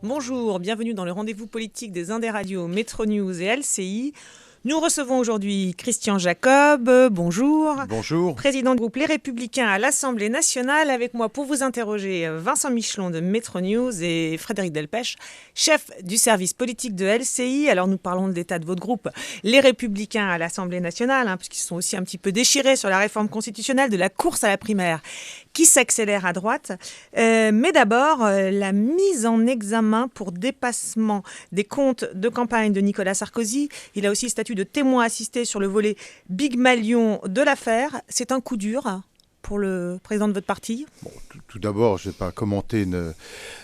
Bonjour, bienvenue dans le rendez-vous politique des Indes Radio, Métro News et LCI. Nous recevons aujourd'hui Christian Jacob, bonjour. Bonjour. Président du groupe Les Républicains à l'Assemblée nationale. Avec moi pour vous interroger, Vincent Michelon de Métro News et Frédéric Delpech, chef du service politique de LCI. Alors nous parlons de l'état de votre groupe, Les Républicains à l'Assemblée nationale, puisqu'ils sont aussi un petit peu déchirés sur la réforme constitutionnelle de la course à la primaire qui s'accélère à droite. Mais d'abord, la mise en examen pour dépassement des comptes de campagne de Nicolas Sarkozy. Il a aussi le statut de témoin assisté sur le volet Big Malion de l'affaire. C'est un coup dur pour le président de votre parti? Bon, tout d'abord, je ne vais pas commenter une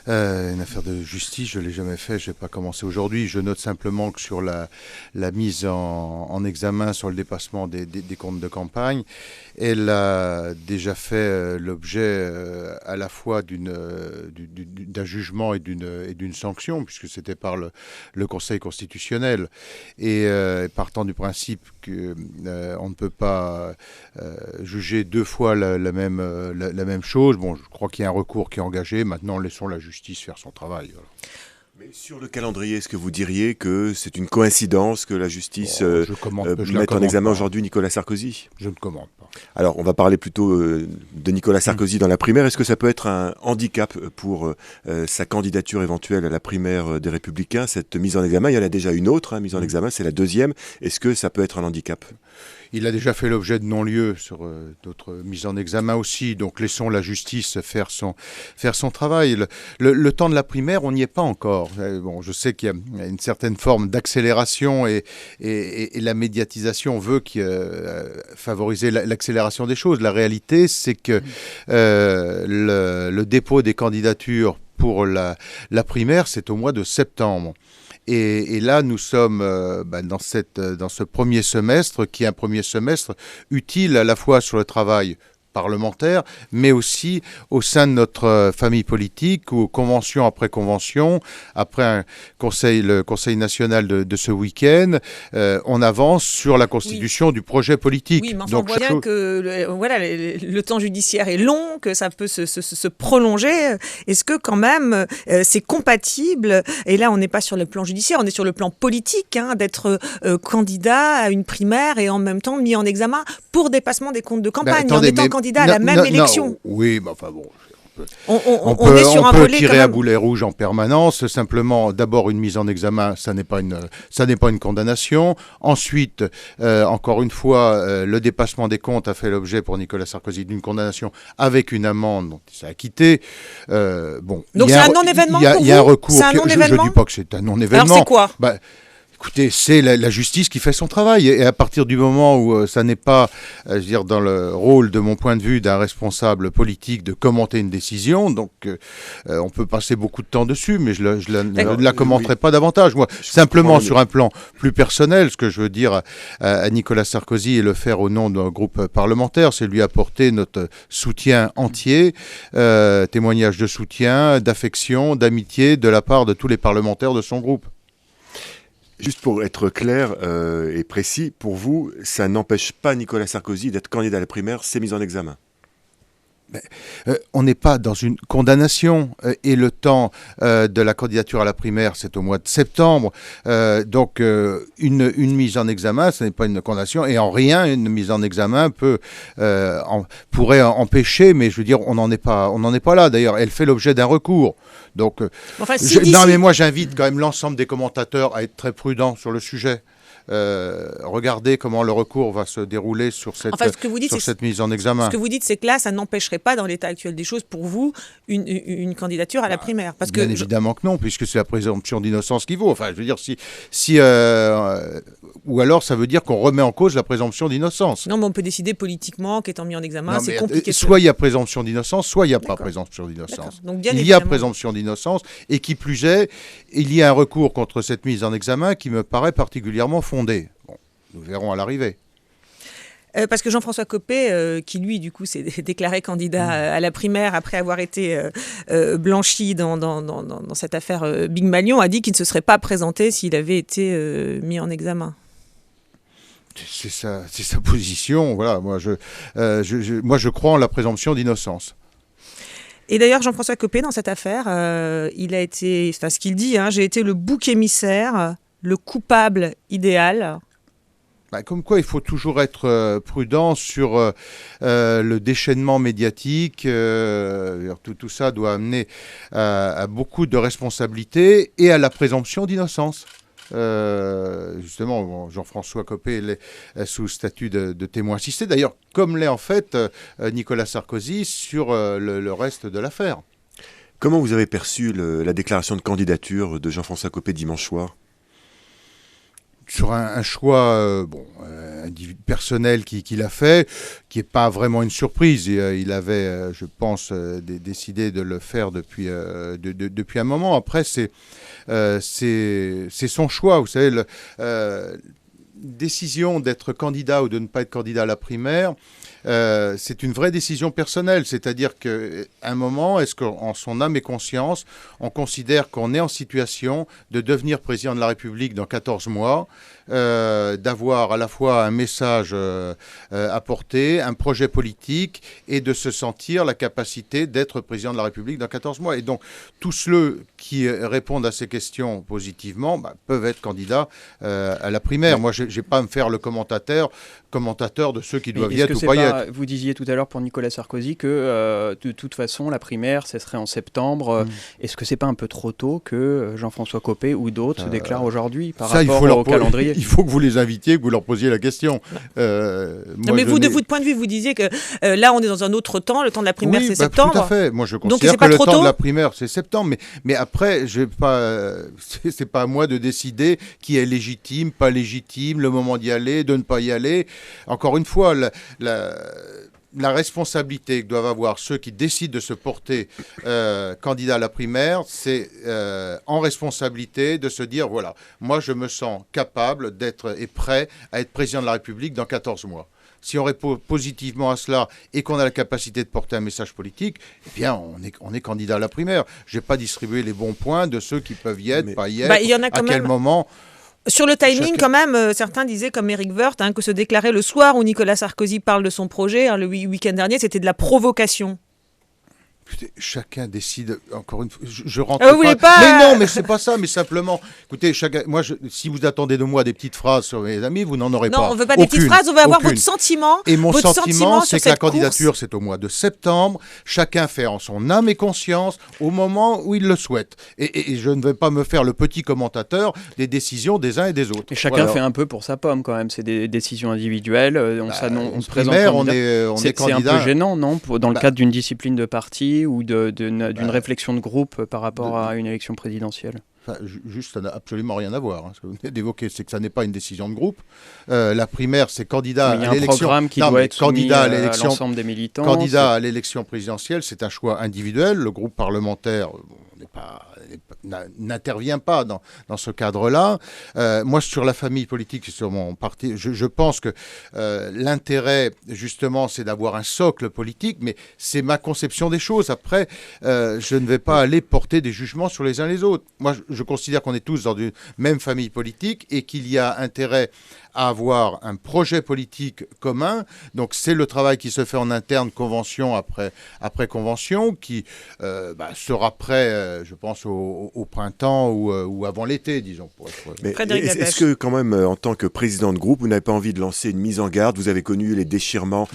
affaire de justice, je ne l'ai jamais fait, je ne vais pas commencer aujourd'hui. Je note simplement que sur la mise en examen sur le dépassement des comptes de campagne, elle a déjà fait l'objet à la fois d'un jugement et d'une sanction, puisque c'était par le Conseil constitutionnel. Et partant du principe qu'on ne peut pas juger deux fois la même chose, bon, je crois qu'il y a un recours qui est engagé. Maintenant, laissons la justice faire son travail. Voilà. Mais sur le calendrier, est-ce que vous diriez que c'est une coïncidence que la justice mette en examen aujourd'hui Nicolas Sarkozy? Je ne commente pas. Alors, on va parler plutôt de Nicolas Sarkozy dans la primaire. Est-ce que ça peut être un handicap pour sa candidature éventuelle à la primaire des Républicains, cette mise en examen? Il y en a déjà une autre mise en examen, c'est la deuxième. Est-ce que ça peut être un handicap? Il a déjà fait l'objet de non-lieu sur d'autres mises en examen aussi, donc laissons la justice faire son travail. Le temps de la primaire, on n'y est pas encore. Bon, je sais qu'il y a une certaine forme d'accélération et la médiatisation veut favoriser l'accélération des choses. La réalité, c'est que le dépôt des candidatures pour la primaire, c'est au mois de septembre. Et là, nous sommes dans ce premier semestre, qui est un premier semestre utile à la fois sur le travail parlementaire, mais aussi au sein de notre famille politique, où convention après convention, après le Conseil national de ce week-end, on avance sur la constitution du projet politique. Oui, mais enfin, on voit bien que le temps judiciaire est long, que ça peut se prolonger. Est-ce que quand même, c'est compatible, et là on n'est pas sur le plan judiciaire, on est sur le plan politique, d'être candidat à une primaire et en même temps mis en examen pour dépassement des comptes de campagne, en étant candidat à la même élection. Oui, mais enfin bon... On est sur un peut volet tirer à boulet rouge en permanence. Simplement, d'abord une mise en examen, ça n'est pas une condamnation. Ensuite, encore une fois, le dépassement des comptes a fait l'objet pour Nicolas Sarkozy d'une condamnation avec une amende dont il s'est acquitté. Donc c'est un non-événement pour vous? Il y a un recours. C'est un non-événement? Je ne dis pas que c'est un non-événement. Alors c'est quoi? Écoutez, c'est la justice qui fait son travail. Et à partir du moment où ça n'est pas, dans le rôle, de mon point de vue, d'un responsable politique de commenter une décision, donc on peut passer beaucoup de temps dessus, mais je ne la commenterai pas davantage. Moi, simplement sur un plan plus personnel, ce que je veux dire à Nicolas Sarkozy et le faire au nom d'un groupe parlementaire, c'est lui apporter notre soutien entier, témoignage de soutien, d'affection, d'amitié de la part de tous les parlementaires de son groupe. Juste pour être clair et précis, pour vous, ça n'empêche pas Nicolas Sarkozy d'être candidat à la primaire, c'est mis en examen? On n'est pas dans une condamnation et le temps de la candidature à la primaire, c'est au mois de septembre. Donc, une mise en examen, ce n'est pas une condamnation et en rien, une mise en examen pourrait empêcher, mais je veux dire, on n'en est pas là. D'ailleurs, elle fait l'objet d'un recours. Donc, mais moi, j'invite quand même l'ensemble des commentateurs à être très prudents sur le sujet. Regardez comment le recours va se dérouler sur cette mise en examen. Ce que vous dites, c'est que là, ça n'empêcherait pas, dans l'état actuel des choses, pour vous, une candidature à la primaire. Parce bien évidemment que non, puisque c'est la présomption d'innocence qui vaut. Enfin, je veux dire, ou alors ça veut dire qu'on remet en cause la présomption d'innocence. Non, mais on peut décider politiquement qu'étant mis en examen, c'est compliqué. Soit il y a présomption d'innocence, soit il n'y a pas présomption d'innocence. Il y a présomption d'innocence, et qui plus est, il y a un recours contre cette mise en examen qui me paraît particulièrement fondé. Bon, nous verrons à l'arrivée. Parce que Jean-François Copé, qui lui, du coup, s'est déclaré candidat à la primaire après avoir été blanchi dans cette affaire Big Malion, a dit qu'il ne se serait pas présenté s'il avait été mis en examen. C'est sa position. Voilà, moi, je crois en la présomption d'innocence. Et d'ailleurs, Jean-François Copé, dans cette affaire, il a été, enfin ce qu'il dit, j'ai été le bouc émissaire, le coupable idéal. Comme quoi, il faut toujours être prudent sur le déchaînement médiatique. Tout ça doit amener à beaucoup de responsabilités et à la présomption d'innocence. Justement, Jean-François Copé est sous statut de témoin assisté, d'ailleurs, comme l'est en fait Nicolas Sarkozy sur le reste de l'affaire. Comment vous avez perçu la déclaration de candidature de Jean-François Copé dimanche soir ? Sur un choix personnel qu'il a fait, qui n'est pas vraiment une surprise. Il avait, je pense, décidé de le faire depuis un moment. Après, c'est son choix. Vous savez, décision d'être candidat ou de ne pas être candidat à la primaire, c'est une vraie décision personnelle. C'est-à-dire qu'à un moment, est-ce qu'en son âme et conscience, on considère qu'on est en situation de devenir président de la République dans 14 mois, d'avoir à la fois un message à porter, un projet politique, et de se sentir la capacité d'être président de la République dans 14 mois. Et donc, tous ceux qui répondent à ces questions positivement peuvent être candidats à la primaire. Moi, je n'ai pas à me faire le commentateur de ceux qui doivent y être ou pas y être. Vous disiez tout à l'heure pour Nicolas Sarkozy que de toute façon, la primaire, ce serait en septembre. Est-ce que c'est pas un peu trop tôt que Jean-François Copé ou d'autres se déclarent aujourd'hui par rapport au calendrier ? Il faut que vous les invitiez, que vous leur posiez la question. Mais vous, de votre point de vue, vous disiez que là, on est dans un autre temps. Le temps de la primaire, c'est septembre. Tout à fait. Moi, je considère que le temps de la primaire, c'est septembre. Mais après, c'est pas à moi de décider qui est légitime, pas légitime, le moment d'y aller, de ne pas y aller. Encore une fois, la responsabilité que doivent avoir ceux qui décident de se porter candidat à la primaire, c'est en responsabilité de se dire, voilà, moi je me sens capable d'être et prêt à être président de la République dans 14 mois. Si on répond positivement à cela et qu'on a la capacité de porter un message politique, eh bien, on est candidat à la primaire. Je n'ai pas distribué les bons points de ceux qui peuvent y être, pas y être, il y en a quand à quel moment... Sur le timing, quand même, certains disaient, comme Éric Woerth, que se déclarer le soir où Nicolas Sarkozy parle de son projet, le week-end dernier, c'était de la provocation. Écoutez, chacun décide, encore une fois, je rentre pas... Mais non, mais c'est pas ça, mais simplement, écoutez, si vous attendez de moi des petites phrases sur mes amis, vous n'en aurez pas. Non, on veut pas des petites phrases, on veut avoir votre sentiment. Et mon sentiment, c'est que la candidature, course. c'est au mois de septembre, chacun fait en son âme et conscience au moment où il le souhaite. Et je ne vais pas me faire le petit commentateur des décisions des uns et des autres. Et chacun fait un peu pour sa pomme, quand même, c'est des décisions individuelles, on se présente c'est candidat. C'est un peu gênant, non, dans le cadre d'une discipline de parti ou d'une réflexion de groupe par rapport à une élection présidentielle? Juste, ça n'a absolument rien à voir. Ce que vous venez d'évoquer, c'est que ça n'est pas une décision de groupe. La primaire, c'est candidat à l'élection. Il y a un programme qui doit être soumis à l'ensemble des militants. Candidat à l'élection présidentielle, c'est un choix individuel. Le groupe parlementaire n'intervient pas dans ce cadre-là. Moi, sur la famille politique, sur mon parti, je pense que l'intérêt, justement, c'est d'avoir un socle politique, mais c'est ma conception des choses. Après, je ne vais pas aller porter des jugements sur les uns les autres. Moi, je considère qu'on est tous dans une même famille politique et qu'il y a intérêt à avoir un projet politique commun. Donc, c'est le travail qui se fait en interne, convention après convention, qui sera prêt, je pense, au printemps ou avant l'été, disons. Mais est-ce que, quand même, en tant que président de groupe, vous n'avez pas envie de lancer une mise en garde? Vous avez connu les déchirements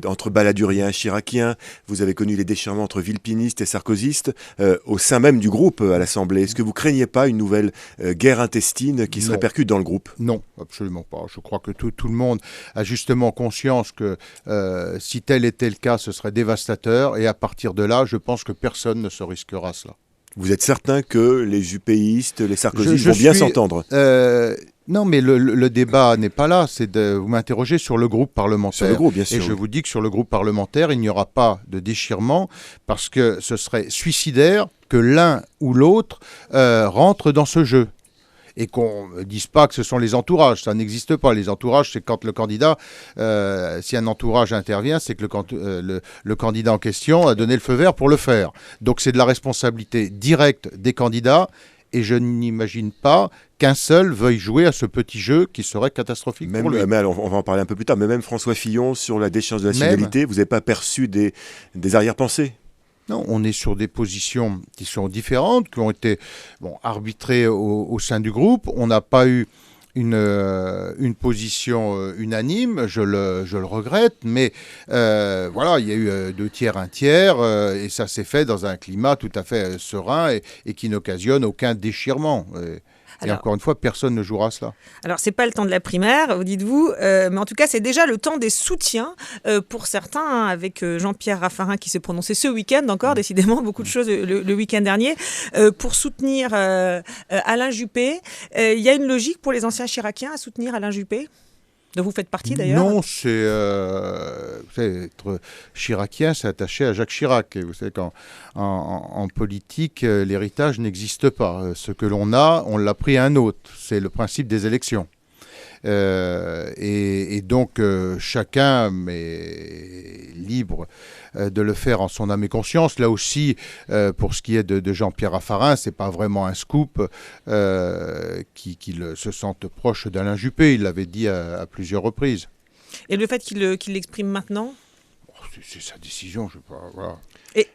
entre baladuriens et chiraciens, vous avez connu les déchirements entre villepinistes et sarkozystes, au sein même du groupe à l'Assemblée. Est-ce que vous craignez pas une nouvelle guerre intestine qui se répercute dans le groupe? Non, absolument pas. Je crois que tout le monde a justement conscience que si tel était le cas, ce serait dévastateur. Et à partir de là, je pense que personne ne se risquera à cela. Vous êtes certain que les UPistes, les sarkozystes vont bien s'entendre? Non, mais le débat n'est pas là. C'est vous m'interrogez sur le groupe parlementaire. Sur le groupe, bien sûr. Et je vous dis que sur le groupe parlementaire, il n'y aura pas de déchirement parce que ce serait suicidaire que l'un ou l'autre rentre dans ce jeu. Et qu'on ne dise pas que ce sont les entourages. Ça n'existe pas. Les entourages, c'est quand le candidat, si un entourage intervient, c'est que le candidat en question a donné le feu vert pour le faire. Donc c'est de la responsabilité directe des candidats. Et je n'imagine pas qu'un seul veuille jouer à ce petit jeu qui serait catastrophique pour lui. Mais alors, on va en parler un peu plus tard. Mais même François Fillon, sur la déchéance de la nationalité, vous n'avez pas perçu des arrière-pensées? Non, on est sur des positions qui sont différentes, qui ont été arbitrées au sein du groupe. On n'a pas eu une position unanime, je le regrette, mais voilà, il y a eu 2 tiers, 1 tiers, et ça s'est fait dans un climat tout à fait serein et qui n'occasionne aucun déchirement. Et encore une fois, personne ne jouera cela. Alors, c'est pas le temps de la primaire, vous dites-vous, mais en tout cas, c'est déjà le temps des soutiens pour certains, hein, avec Jean-Pierre Raffarin qui s'est prononcé ce week-end encore, décidément, beaucoup de choses le week-end dernier, pour soutenir Alain Juppé. Il y a une logique pour les anciens chiraciens à soutenir Alain Juppé ? dont vous faites partie d'ailleurs? Non, c'est être chiracien, c'est attaché à Jacques Chirac. Et vous savez qu'en politique, l'héritage n'existe pas. Ce que l'on a, on l'a pris à un autre. C'est le principe des élections. Et donc chacun est libre de le faire en son âme et conscience. Là aussi, pour ce qui est de Jean-Pierre Raffarin, c'est pas vraiment un scoop qu'il se sente proche d'Alain Juppé. Il l'avait dit à plusieurs reprises. Et le fait qu'il l'exprime maintenant? C'est sa décision, je sais pas. Voilà.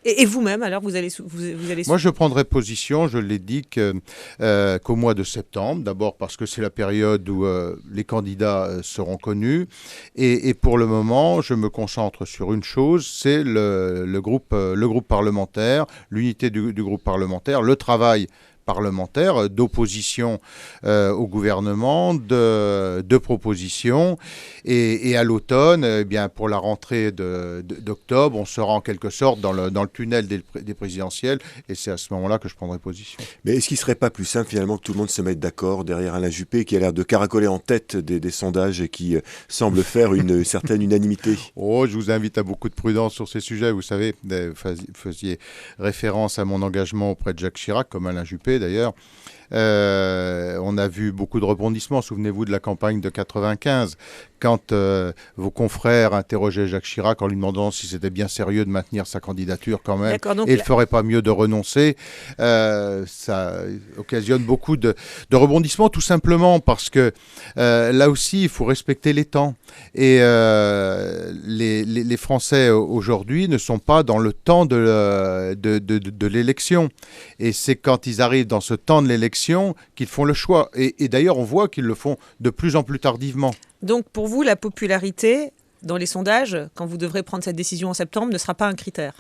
Et vous-même, alors, vous allez Moi, je prendrai position, je l'ai dit, qu'au mois de septembre. D'abord parce que c'est la période où les candidats seront connus. Et pour le moment, je me concentre sur une chose, c'est le groupe parlementaire, l'unité du groupe parlementaire, le travail parlementaire, d'opposition au gouvernement, de propositions. Et à l'automne, eh bien, pour la rentrée d'octobre, on sera en quelque sorte dans le tunnel des présidentielles. Et c'est à ce moment-là que je prendrai position. Mais est-ce qu'il ne serait pas plus simple finalement que tout le monde se mette d'accord derrière Alain Juppé, qui a l'air de caracoler en tête des sondages et qui semble faire une certaine unanimité? Oh, je vous invite à beaucoup de prudence sur ces sujets. Vous savez, vous faisiez référence à mon engagement auprès de Jacques Chirac, comme Alain Juppé d'ailleurs. On a vu beaucoup de rebondissements. Souvenez-vous de la campagne de 95, quand vos confrères interrogeaient Jacques Chirac en lui demandant si c'était bien sérieux de maintenir sa candidature quand même, et il ne ferait pas mieux de renoncer. Ça occasionne beaucoup de rebondissements, tout simplement parce que là aussi, il faut respecter les temps. Et les Français aujourd'hui ne sont pas dans le temps de l'élection. Et c'est quand ils arrivent dans ce temps de l'élection qu'ils font le choix. Et d'ailleurs, on voit qu'ils le font de plus en plus tardivement. Donc, pour vous, la popularité dans les sondages, quand vous devrez prendre cette décision en septembre, ne sera pas un critère?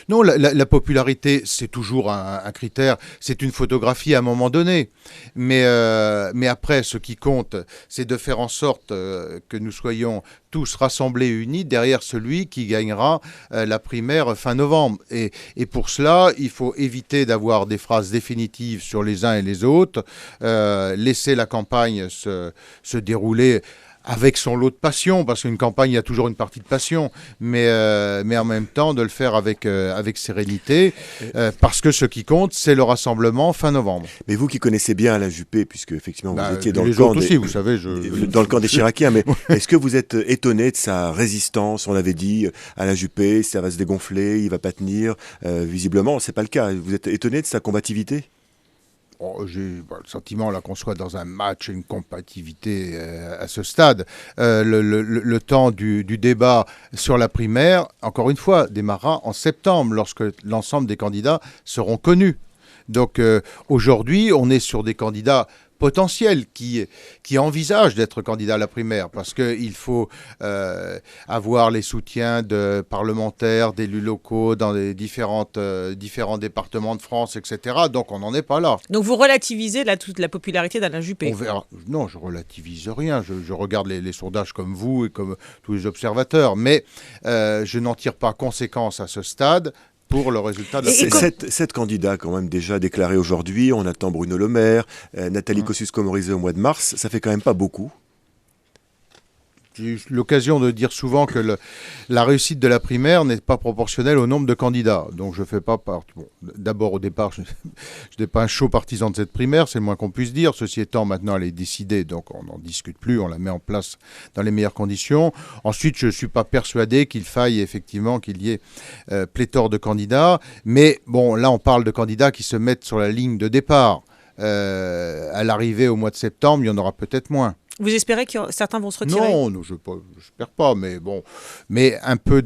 Non, la popularité, c'est toujours un critère. C'est une photographie à un moment donné. Mais après, ce qui compte, c'est de faire en sorte que nous soyons tous rassemblés et unis derrière celui qui gagnera la primaire fin novembre. Et pour cela, il faut éviter d'avoir des phrases définitives sur les uns et les autres, laisser la campagne se dérouler avec son lot de passion, parce qu'une campagne, il y a toujours une partie de passion, mais en même temps de le faire avec sérénité, parce que ce qui compte, c'est le rassemblement fin novembre. Mais vous qui connaissez bien Alain Juppé, puisque effectivement vous étiez dans le camp aussi, vous savez, dans le camp des Chiraciens, mais est-ce que vous êtes étonné de sa résistance? On l'avait dit, Alain Juppé, ça va se dégonfler, il va pas tenir. Visiblement, c'est pas le cas. Vous êtes étonné de sa combativité? J'ai le sentiment là qu'on soit dans un match, une combativité à ce stade. Le temps du débat sur la primaire, encore une fois, démarrera en septembre, lorsque l'ensemble des candidats seront connus. Donc aujourd'hui, on est sur des candidats potentiels qui envisagent d'être candidats à la primaire, parce qu'il faut avoir les soutiens de parlementaires, d'élus locaux dans les différents départements de France, etc. Donc on n'en est pas là. Donc vous relativisez toute la popularité d'Alain Juppé? On verra. Non, je relativise rien. Je regarde les sondages comme vous et comme tous les observateurs, mais je n'en tire pas conséquence à ce stade pour le résultat de la primaire. 7 candidats quand même déjà déclarés aujourd'hui. On attend Bruno Le Maire, Nathalie Kosciusko-Morizet au mois de mars. Ça fait quand même pas beaucoup. J'ai eu l'occasion de dire souvent que la réussite de la primaire n'est pas proportionnelle au nombre de candidats. Donc je ne fais pas partie. Bon, d'abord, au départ, je n'étais pas un chaud partisan de cette primaire, c'est le moins qu'on puisse dire. Ceci étant, maintenant, elle est décidée, donc on n'en discute plus, on la met en place dans les meilleures conditions. Ensuite, je ne suis pas persuadé qu'il faille effectivement qu'il y ait pléthore de candidats. Mais bon, là, on parle de candidats qui se mettent sur la ligne de départ. À l'arrivée au mois de septembre, il y en aura peut-être moins. Vous espérez que certains vont se retirer? Non, j'espère pas, mais bon. Mais un peu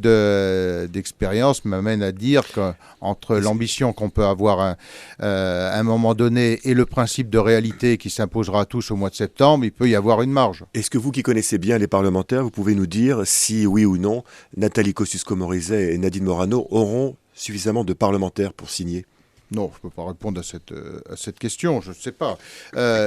d'expérience m'amène à dire qu'entre l'ambition qu'on peut avoir à un moment donné et le principe de réalité qui s'imposera à tous au mois de septembre, il peut y avoir une marge. Est-ce que vous qui connaissez bien les parlementaires, vous pouvez nous dire si, oui ou non, Nathalie Kosciusko-Morizet et Nadine Morano auront suffisamment de parlementaires pour signer? Non, je ne peux pas répondre à cette question, je ne sais pas.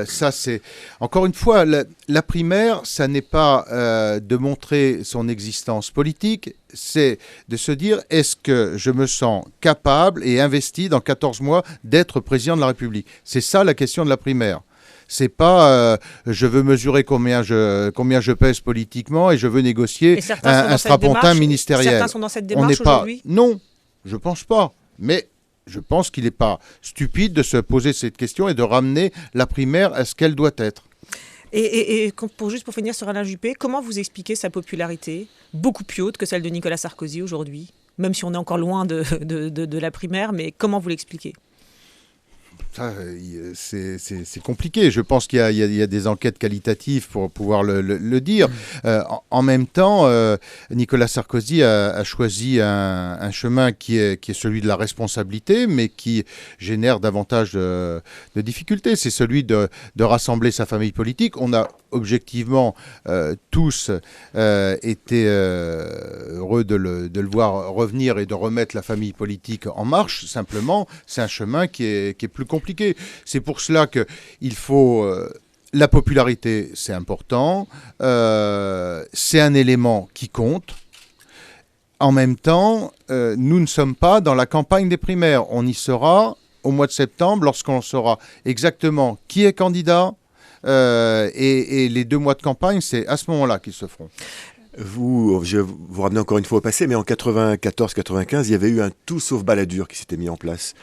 Ça, c'est... Encore une fois, la primaire, ça n'est pas de montrer son existence politique, c'est de se dire, est-ce que je me sens capable et investi dans 14 mois d'être président de la République? C'est ça la question de la primaire. C'est pas je veux mesurer combien je pèse politiquement et je veux négocier un strapontin ministériel. Certains sont dans cette démarche aujourd'hui? Non, je ne pense pas. Mais... je pense qu'il n'est pas stupide de se poser cette question et de ramener la primaire à ce qu'elle doit être. Et juste pour finir sur Alain Juppé, comment vous expliquez sa popularité beaucoup plus haute que celle de Nicolas Sarkozy aujourd'hui? Même si on est encore loin de la primaire, mais comment vous l'expliquez? C'est compliqué. Je pense qu'il y a des enquêtes qualitatives pour pouvoir le dire. En même temps, Nicolas Sarkozy a choisi un chemin qui est celui de la responsabilité, mais qui génère davantage de difficultés. C'est celui de rassembler sa famille politique. On a objectivement tous été heureux de le voir revenir et de remettre la famille politique en marche. Simplement, c'est un chemin qui est plus compliqué. C'est pour cela qu'il faut... la popularité, c'est important. C'est un élément qui compte. En même temps, nous ne sommes pas dans la campagne des primaires. On y sera au mois de septembre lorsqu'on saura exactement qui est candidat. Et les 2 mois de campagne, c'est à ce moment-là qu'ils se feront. Je vous ramène encore une fois au passé, mais en 94-95, il y avait eu un tout sauf Balladur qui s'était mis en place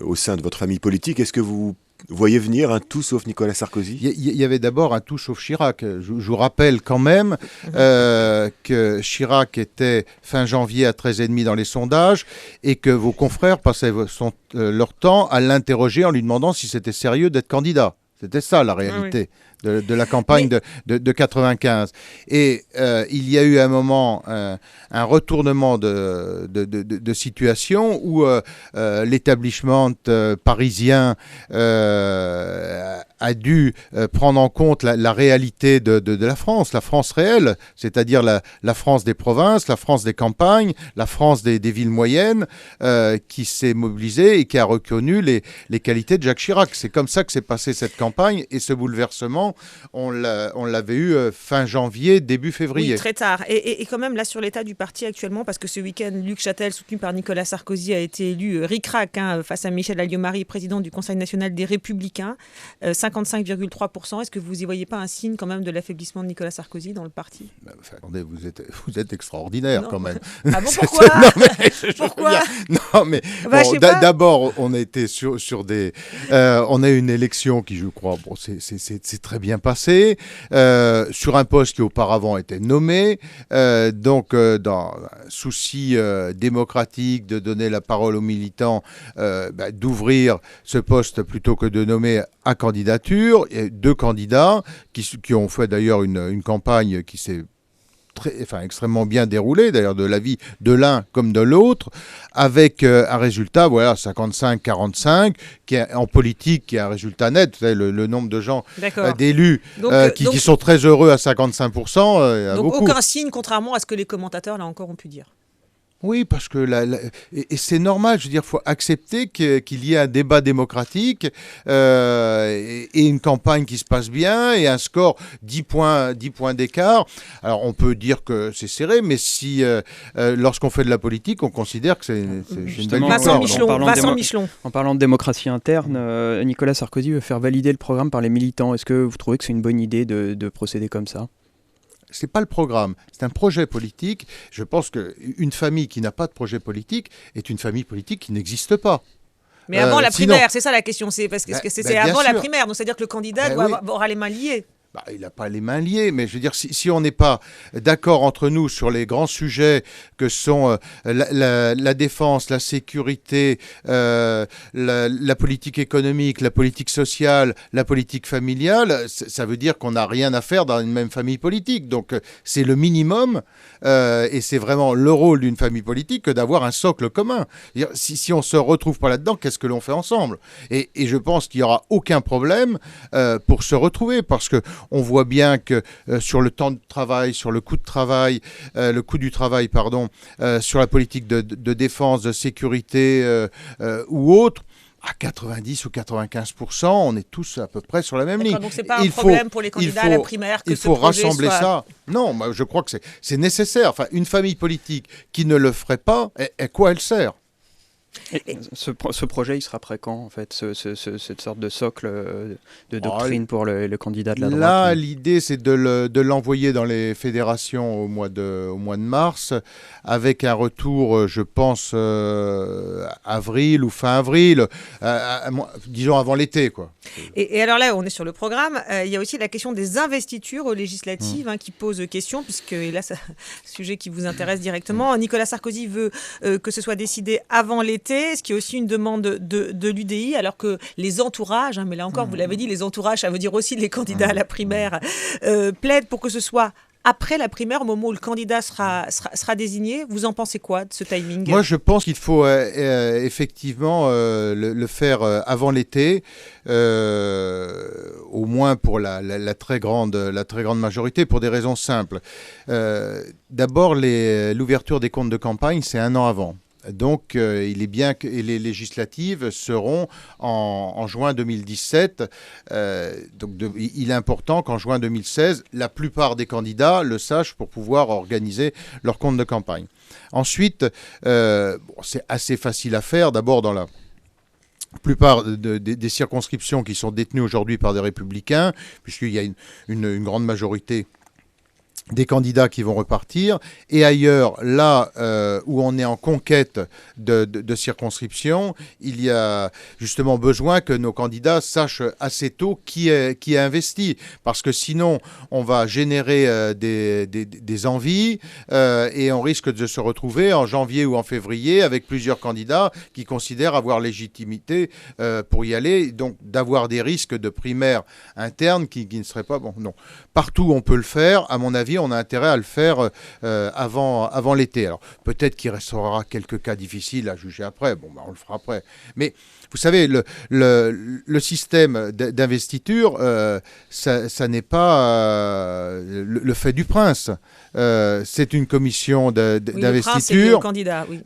au sein de votre famille politique. Est-ce que vous voyez venir un tout sauf Nicolas Sarkozy? Il y avait d'abord un tout sauf Chirac. Je vous rappelle quand même que Chirac était fin janvier à 13,5 dans les sondages et que vos confrères passaient leur temps à l'interroger en lui demandant si c'était sérieux d'être candidat. C'était ça la réalité. Oui. De la campagne de 95. Et il y a eu à un moment un retournement de situation où l'établissement parisien a dû prendre en compte la réalité de la France réelle, c'est-à-dire la France des provinces, la France des campagnes, la France des villes moyennes, qui s'est mobilisée et qui a reconnu les qualités de Jacques Chirac. C'est comme ça que s'est passée cette campagne et ce bouleversement, on l'avait eu fin janvier, début février. Oui, très tard. Et quand même, là, sur l'état du parti actuellement, parce que ce week-end, Luc Châtel, soutenu par Nicolas Sarkozy, a été élu ric-rac face à Michel Alliot-Marie, président du Conseil national des Républicains, 55,3%. Est-ce que vous n'y voyez pas un signe quand même de l'affaiblissement de Nicolas Sarkozy dans le parti? Attendez, vous êtes extraordinaire quand même. Ah bon, pourquoi? Pourquoi? Non, mais d'abord, on a été sur des... on a eu une élection qui, je crois, c'est très bien passé. Sur un poste qui auparavant était nommé, donc dans un souci démocratique de donner la parole aux militants, d'ouvrir ce poste plutôt que de nommer à candidature. Il y a 2 candidats qui ont fait d'ailleurs une campagne qui s'est extrêmement bien déroulé, d'ailleurs de l'avis de l'un comme de l'autre, avec un résultat, 55-45, qui est, en politique, qui est un résultat net. Vous savez, le nombre de gens d'élus qui sont très heureux à 55%. Donc aucun signe, contrairement à ce que les commentateurs, là encore, ont pu dire. Oui, parce que et c'est normal, je veux dire, il faut accepter qu'il y ait un débat démocratique et une campagne qui se passe bien et un score 10 points d'écart. Alors on peut dire que c'est serré, mais si lorsqu'on fait de la politique, on considère que c'est une belle victoire. Vincent Michelon. En parlant de démocratie interne, Nicolas Sarkozy veut faire valider le programme par les militants. Est-ce que vous trouvez que c'est une bonne idée de procéder comme ça ? C'est pas le programme, c'est un projet politique. Je pense qu'une famille qui n'a pas de projet politique est une famille politique qui n'existe pas. Mais avant la primaire, c'est ça la question. C'est parce que c'est avant la primaire, donc c'est-à-dire que le candidat aura les mains liées. il n'a pas les mains liées, mais je veux dire, si on n'est pas d'accord entre nous sur les grands sujets que sont la défense, la sécurité, la politique économique, la politique sociale, la politique familiale, ça veut dire qu'on n'a rien à faire dans une même famille politique. Donc c'est le minimum, et c'est vraiment le rôle d'une famille politique que d'avoir un socle commun. Si on ne se retrouve pas là-dedans, qu'est-ce que l'on fait ensemble ? Et je pense qu'il n'y aura aucun problème pour se retrouver, parce qu'on voit bien que sur le temps de travail, sur le coût du travail, sur la politique de défense, de sécurité ou autre, à 90 ou 95%, on est tous à peu près sur la même ligne. Donc c'est pas un problème pour les candidats à la primaire que il faut rassembler ça. Non, moi, je crois que c'est nécessaire. Enfin, une famille politique qui ne le ferait pas, à quoi elle sert ? Et ce projet, il sera prêt quand, en fait, cette sorte de socle de doctrine pour le candidat de la droite? Là, l'idée, c'est de l'envoyer dans les fédérations au mois de mars, avec un retour, je pense, avril ou fin avril, disons avant l'été, quoi. Et alors là, on est sur le programme. Il y a aussi la question des investitures législatives qui pose question, puisque, et là, c'est un sujet qui vous intéresse directement. Nicolas Sarkozy veut que ce soit décidé avant l'été, ce qui est aussi une demande de l'UDI, alors que les entourages, mais là encore, vous l'avez dit, les entourages, ça veut dire aussi les candidats à la primaire, plaident pour que ce soit après la primaire, au moment où le candidat sera désigné. Vous en pensez quoi de ce timing ? Moi, je pense qu'il faut effectivement le faire avant l'été, au moins pour la très grande majorité, pour des raisons simples. D'abord, l'ouverture des comptes de campagne, c'est 1 an avant. Donc, il est bien que les législatives seront en juin 2017. Il est important qu'en juin 2016, la plupart des candidats le sachent pour pouvoir organiser leur compte de campagne. Ensuite, c'est assez facile à faire. D'abord, dans la plupart des circonscriptions qui sont détenues aujourd'hui par des républicains, puisqu'il y a une grande majorité des candidats qui vont repartir, et ailleurs, là où on est en conquête de circonscription, il y a justement besoin que nos candidats sachent assez tôt qui est investi, parce que sinon on va générer des envies et on risque de se retrouver en janvier ou en février avec plusieurs candidats qui considèrent avoir légitimité pour y aller, donc d'avoir des risques de primaires internes qui ne seraient pas bons. Non. Partout on peut le faire, à mon avis, on a intérêt à le faire avant l'été. Alors, peut-être qu'il restera quelques cas difficiles à juger après. On le fera après. Mais, vous savez, le système d'investiture, ça n'est pas le fait du prince. C'est une commission d'investiture. Le prince, c'est le candidat, oui.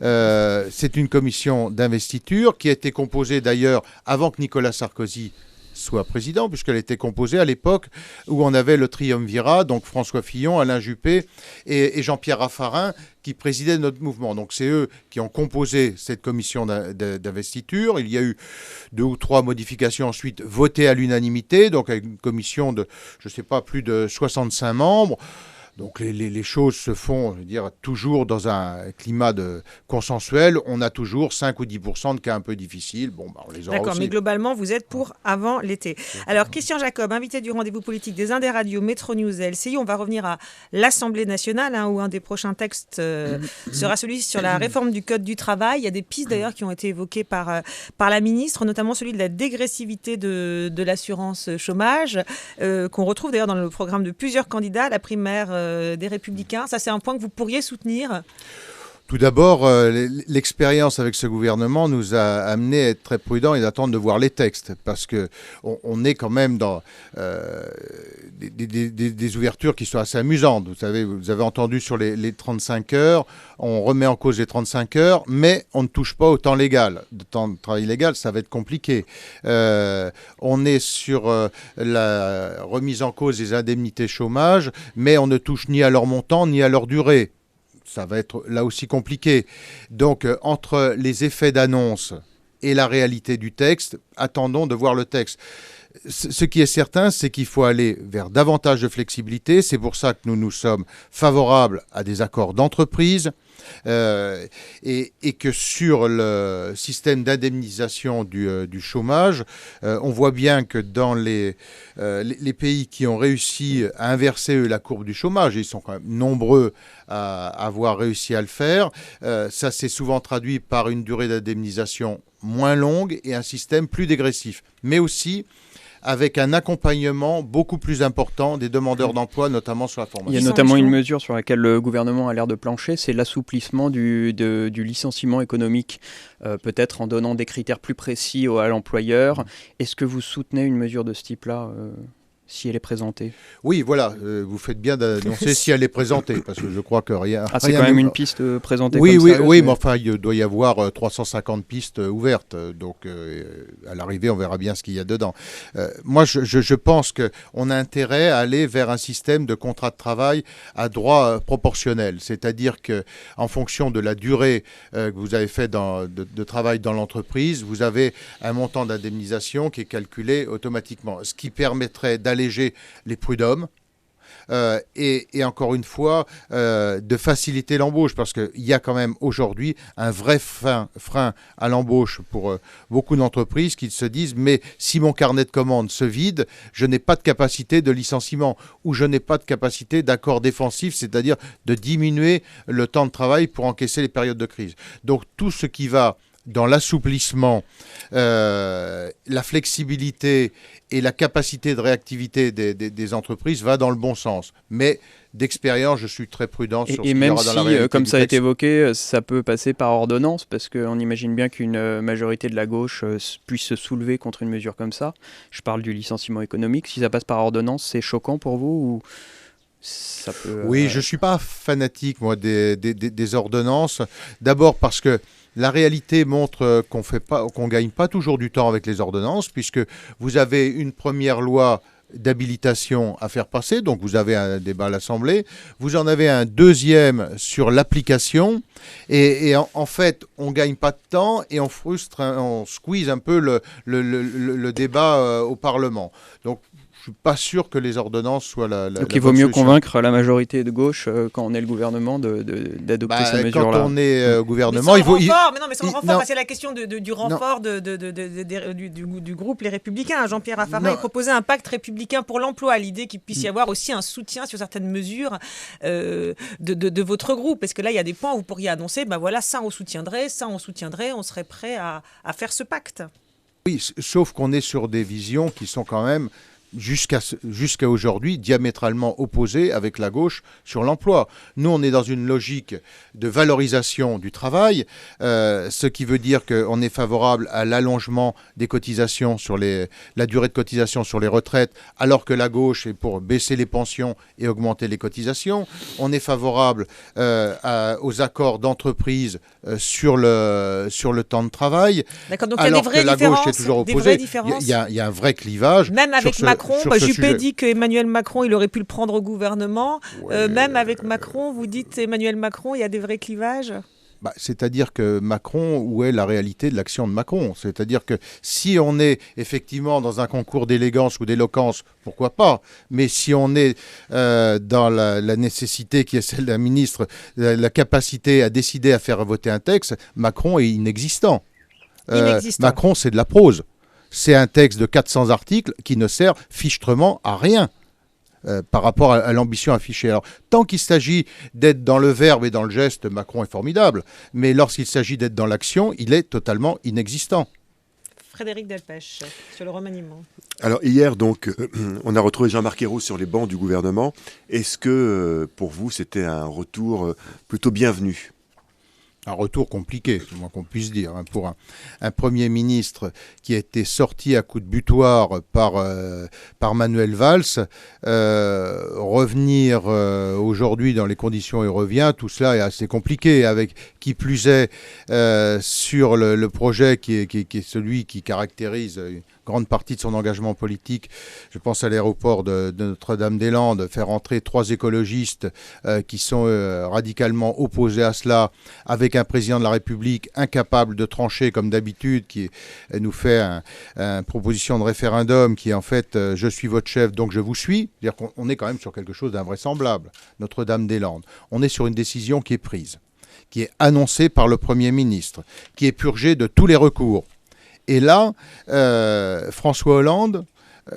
C'est une commission d'investiture qui a été composée, d'ailleurs, avant que Nicolas Sarkozy soit président, puisqu'elle était composée à l'époque où on avait le triumvirat, donc François Fillon, Alain Juppé et Jean-Pierre Raffarin, qui présidaient notre mouvement. Donc c'est eux qui ont composé cette commission d'investiture. Il y a eu 2 ou 3 modifications ensuite votées à l'unanimité, donc avec une commission de, je ne sais pas, plus de 65 membres. Donc les choses se font, je veux dire, toujours dans un climat consensuel. On a toujours 5 ou 10% de cas un peu difficiles. On les aura. D'accord, aussi. mais globalement, vous êtes pour avant l'été. Alors, Christian Jacob, invité du rendez-vous politique des Indes Radio, Métro News et LCI. On va revenir à l'Assemblée nationale, où un des prochains textes sera celui sur la réforme du Code du travail. Il y a des pistes d'ailleurs qui ont été évoquées par la ministre, notamment celui de la dégressivité de l'assurance chômage, qu'on retrouve d'ailleurs dans le programme de plusieurs candidats, la primaire des Républicains. Ça, c'est un point que vous pourriez soutenir ? Tout d'abord, l'expérience avec ce gouvernement nous a amené à être très prudents et d'attendre de voir les textes, parce qu'on est quand même dans des ouvertures qui sont assez amusantes. Vous savez, vous avez entendu sur les 35 heures, on remet en cause les 35 heures, mais on ne touche pas au temps légal. Le temps de travail légal, ça va être compliqué. On est sur la remise en cause des indemnités chômage, mais on ne touche ni à leur montant ni à leur durée. Ça va être là aussi compliqué. Donc, entre les effets d'annonce et la réalité du texte, attendons de voir le texte. Ce qui est certain, c'est qu'il faut aller vers davantage de flexibilité. C'est pour ça que nous sommes favorables à des accords d'entreprise. et que sur le système d'indemnisation du chômage, on voit bien que dans les pays qui ont réussi à inverser la courbe du chômage, ils sont quand même nombreux à avoir réussi à le faire, ça s'est souvent traduit par une durée d'indemnisation moins longue et un système plus dégressif, mais aussi avec un accompagnement beaucoup plus important des demandeurs d'emploi, notamment sur la formation. Il y a notamment une mesure sur laquelle le gouvernement a l'air de plancher, c'est l'assouplissement du licenciement économique, peut-être en donnant des critères plus précis à l'employeur. Est-ce que vous soutenez une mesure de ce type-là si elle est présentée? Oui, voilà, vous faites bien d'annoncer si elle est présentée, parce que je crois que rien... c'est quand même une piste présentée oui, comme oui, sérieuse, oui, mais enfin, il doit y avoir 350 pistes ouvertes, donc à l'arrivée, on verra bien ce qu'il y a dedans. Moi, je pense qu'on a intérêt à aller vers un système de contrat de travail à droit proportionnel, c'est-à-dire qu'en fonction de la durée que vous avez fait de travail dans l'entreprise, vous avez un montant d'indemnisation qui est calculé automatiquement, ce qui permettrait d'aller les prud'hommes et encore une fois de faciliter l'embauche, parce qu'il y a quand même aujourd'hui un vrai frein à l'embauche pour beaucoup d'entreprises qui se disent mais si mon carnet de commandes se vide, je n'ai pas de capacité de licenciement ou je n'ai pas de capacité d'accord défensif, c'est-à-dire de diminuer le temps de travail pour encaisser les périodes de crise. Donc tout ce qui va dans l'assouplissement, la flexibilité et la capacité de réactivité des entreprises va dans le bon sens. Mais d'expérience, je suis très prudent sur ce qu'il y aura dans la réalité. Et même si, comme ça a été évoqué, ça peut passer par ordonnance, parce qu'on imagine bien qu'une majorité de la gauche puisse se soulever contre une mesure comme ça. Je parle du licenciement économique. Si ça passe par ordonnance, c'est choquant pour vous ou ça peut, Oui, je ne suis pas fanatique, moi, des ordonnances. D'abord parce que la réalité montre qu'on ne gagne pas toujours du temps avec les ordonnances, puisque vous avez une première loi d'habilitation à faire passer, donc vous avez un débat à l'Assemblée, vous en avez un deuxième sur l'application, et en fait, on ne gagne pas de temps et on frustre, on squeeze un peu le débat au Parlement. Donc, je ne suis pas sûr que les ordonnances soient la Donc il vaut mieux convaincre la majorité de gauche quand on est le gouvernement d'adopter ces mesures-là. Quand on est au gouvernement, il faut... Mais sans le renfort, c'est la question du renfort du groupe Les Républicains. Jean-Pierre Raffarin proposait un pacte républicain pour l'emploi, l'idée qu'il puisse y avoir aussi un soutien sur certaines mesures de votre groupe. Est-ce que là, il y a des points où vous pourriez annoncer, voilà, ça on soutiendrait, on serait prêt à faire ce pacte? Oui, sauf qu'on est sur des visions qui sont quand même jusqu'à aujourd'hui diamétralement opposés avec la gauche sur l'emploi. Nous, on est dans une logique de valorisation du travail, ce qui veut dire qu'on est favorable à l'allongement des cotisations sur la durée de cotisation sur les retraites, alors que la gauche est pour baisser les pensions et augmenter les cotisations. On est favorable aux accords d'entreprise sur le temps de travail. D'accord, donc il y a des vraies différences. La gauche est toujours opposée. Il y a un vrai clivage. Même avec Macron, Juppé dit qu'Emmanuel Macron, il aurait pu le prendre au gouvernement. Même avec Macron, vous dites Emmanuel Macron, il y a des vrais clivages? C'est-à-dire que Macron, où est la réalité de l'action de Macron? C'est-à-dire que si on est effectivement dans un concours d'élégance ou d'éloquence, pourquoi pas? Mais si on est dans la nécessité qui est celle d'un ministre, la capacité à décider à faire voter un texte, Macron est inexistant. Macron, c'est de la prose. C'est un texte de 400 articles qui ne sert fichtrement à rien par rapport à l'ambition affichée. Alors, tant qu'il s'agit d'être dans le verbe et dans le geste, Macron est formidable. Mais lorsqu'il s'agit d'être dans l'action, il est totalement inexistant. Frédéric Delpech, sur le remaniement. Alors hier, donc, on a retrouvé Jean-Marc Ayrault sur les bancs du gouvernement. Est-ce que, pour vous, c'était un retour plutôt bienvenu ? Un retour compliqué, c'est le moins qu'on puisse dire, pour un Premier ministre qui a été sorti à coups de butoir par Manuel Valls. Revenir aujourd'hui dans les conditions où il revient, tout cela est assez compliqué, avec qui plus est sur le projet qui est celui qui caractérise une grande partie de son engagement politique. Je pense à l'aéroport de Notre-Dame-des-Landes, faire entrer 3 écologistes qui sont radicalement opposés à cela, avec un président de la République incapable de trancher comme d'habitude, qui nous fait une proposition de référendum qui est en fait « je suis votre chef, donc je vous suis ». C'est-à-dire qu'on est quand même sur quelque chose d'invraisemblable, Notre-Dame-des-Landes. On est sur une décision qui est prise. qui est annoncé par le Premier ministre, qui est purgé de tous les recours. Et là, François Hollande,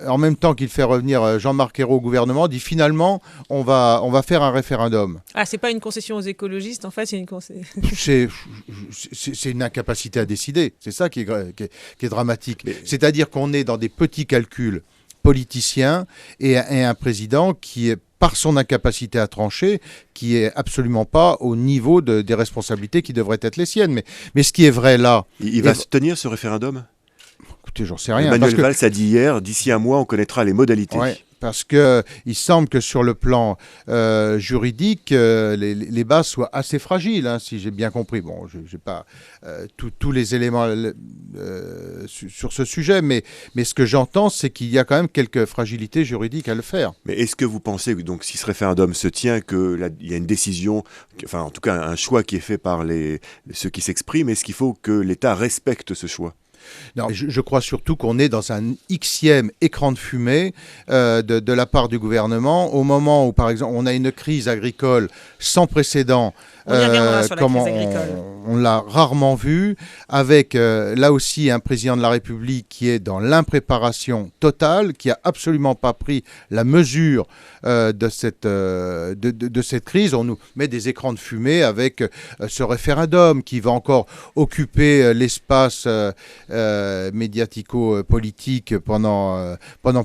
en même temps qu'il fait revenir Jean-Marc Ayrault au gouvernement, dit finalement, on va faire un référendum. Ah, c'est pas une concession aux écologistes, en fait, c'est une concession. C'est une incapacité à décider. C'est ça qui est dramatique. C'est-à-dire qu'on est dans des petits calculs politiciens et un président qui est, par son incapacité à trancher, qui est absolument pas au niveau des responsabilités qui devraient être les siennes. Mais ce qui est vrai là... Il va se tenir ce référendum ? Écoutez, j'en sais rien. Emmanuel Valls a dit hier, d'ici un mois, on connaîtra les modalités. Ouais, parce qu'il semble que sur le plan juridique, les bases soient assez fragiles, hein, si j'ai bien compris. Bon, je n'ai pas tous les éléments sur ce sujet, mais ce que j'entends, c'est qu'il y a quand même quelques fragilités juridiques à le faire. Mais est-ce que vous pensez que donc, si ce référendum se tient, qu'il y a une décision, enfin en tout cas un choix qui est fait par ceux qui s'expriment, est-ce qu'il faut que l'État respecte ce choix ? Non, je crois surtout qu'on est dans un Xème écran de fumée de la part du gouvernement au moment où, par exemple, on a une crise agricole sans précédent. On y reviendra sur la crise agricole. On l'a rarement vu, avec là aussi un président de la République qui est dans l'impréparation totale, qui n'a absolument pas pris la mesure de cette crise. On nous met des écrans de fumée avec ce référendum qui va encore occuper l'espace médiatico-politique pendant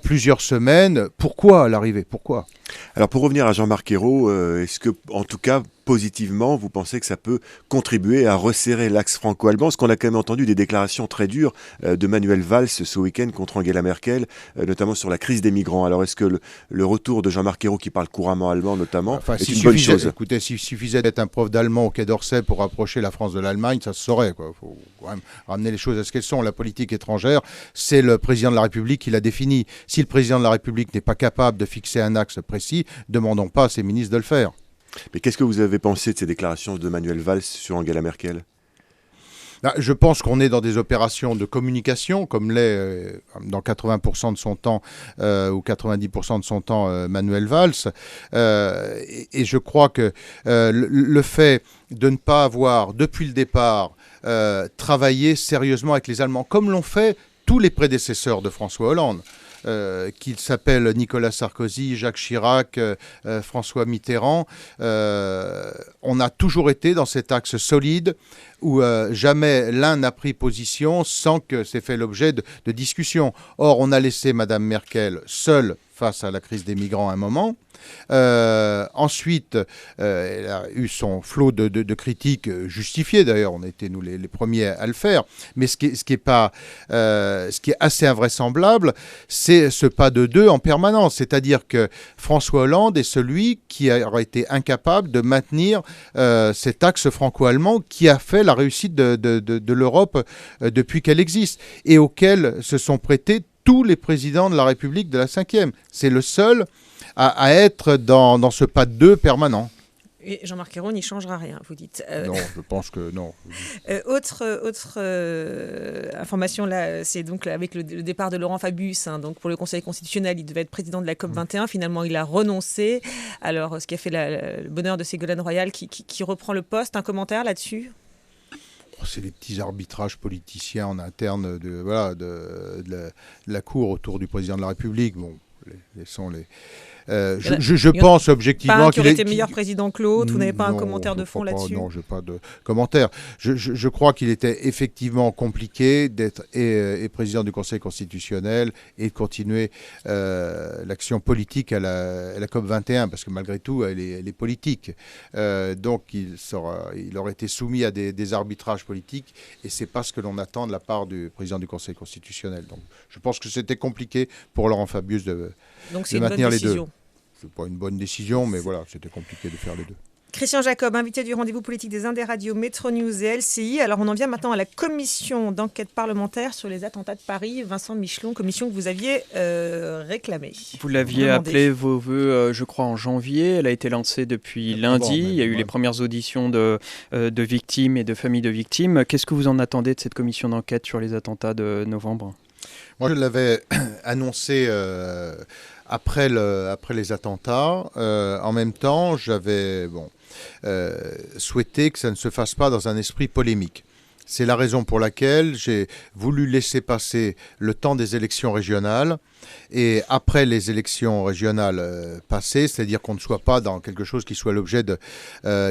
plusieurs semaines. Pourquoi à l'arrivée ? Pourquoi ? Alors pour revenir à Jean-Marc Ayrault, est-ce que, en tout cas, positivement, vous pensez que ça peut contribuer à resserrer l'axe franco-allemand? Parce qu'on a quand même entendu des déclarations très dures de Manuel Valls ce week-end contre Angela Merkel, notamment sur la crise des migrants. Alors est-ce que le retour de Jean-Marc Ayrault, qui parle couramment allemand notamment, est une bonne chose? Écoutez, s'il suffisait d'être un prof d'allemand au Quai d'Orsay pour rapprocher la France de l'Allemagne, ça se saurait, quoi. Il faut quand même ramener les choses à ce qu'elles sont. La politique étrangère, c'est le président de la République qui l'a définie. Si le président de la République n'est pas capable de fixer un axe précis, demandons pas à ses ministres de le faire. Mais qu'est-ce que vous avez pensé de ces déclarations de Manuel Valls sur Angela Merkel ? Je pense qu'on est dans des opérations de communication, comme l'est dans 80% de son temps ou 90% de son temps Manuel Valls. Et je crois que le fait de ne pas avoir, depuis le départ, travaillé sérieusement avec les Allemands, comme l'ont fait tous les prédécesseurs de François Hollande, qu'ils s'appellent Nicolas Sarkozy, Jacques Chirac, François Mitterrand, on a toujours été dans cet axe solide où jamais l'un n'a pris position sans que c'est fait l'objet de discussions. Or, on a laissé Mme Merkel seule face à la crise des migrants à un moment. Ensuite, elle a eu son flot de critiques justifiées, d'ailleurs, on a été nous les premiers à le faire, mais ce qui est assez invraisemblable, c'est ce pas de deux en permanence, c'est-à-dire que François Hollande est celui qui aurait été incapable de maintenir cet axe franco-allemand qui a fait la réussite de l'Europe depuis qu'elle existe, et auquel se sont prêtés tous les présidents de la République de la Ve. C'est le seul à être dans ce pas de deux permanent. Et Jean-Marc Ayrault n'y changera rien, vous dites. Non, je pense que non. Autre information, là, c'est donc avec le départ de Laurent Fabius, hein, donc pour le Conseil constitutionnel, il devait être président de la COP21. Finalement, il a renoncé. Alors, ce qui a fait le bonheur de Ségolène Royal qui reprend le poste. Un commentaire là-dessus ? C'est les petits arbitrages politiciens en interne de la Cour autour du président de la République. Bon, laissons les... Je pense objectivement qu'il aurait été meilleur président que l'autre. Vous n'avez pas un commentaire de fond là-dessus? Non, je n'ai pas de commentaire. Je crois qu'il était effectivement compliqué d'être et président du Conseil constitutionnel et de continuer l'action politique à la COP21, parce que malgré tout, elle est politique. Donc, il aurait été soumis à des arbitrages politiques, et ce n'est pas ce que l'on attend de la part du président du Conseil constitutionnel. Donc, je pense que c'était compliqué pour Laurent Fabius de maintenir les deux. C'est pas une bonne décision, mais voilà, c'était compliqué de faire les deux. Christian Jacob, invité du rendez-vous politique des Indes Radio, Métro News et LCI. Alors, on en vient maintenant à la commission d'enquête parlementaire sur les attentats de Paris. Vincent Michelon, commission que vous aviez réclamée. Vous l'aviez appelée vos voeux, je crois, en janvier. Elle a été lancée depuis lundi. Il y a eu les premières auditions de victimes et de familles de victimes. Qu'est-ce que vous en attendez de cette commission d'enquête sur les attentats de novembre ? Moi, je l'avais annoncé après les attentats. En même temps, j'avais souhaité que ça ne se fasse pas dans un esprit polémique. C'est la raison pour laquelle j'ai voulu laisser passer le temps des élections régionales et après les élections régionales passées, c'est-à-dire qu'on ne soit pas dans quelque chose qui soit l'objet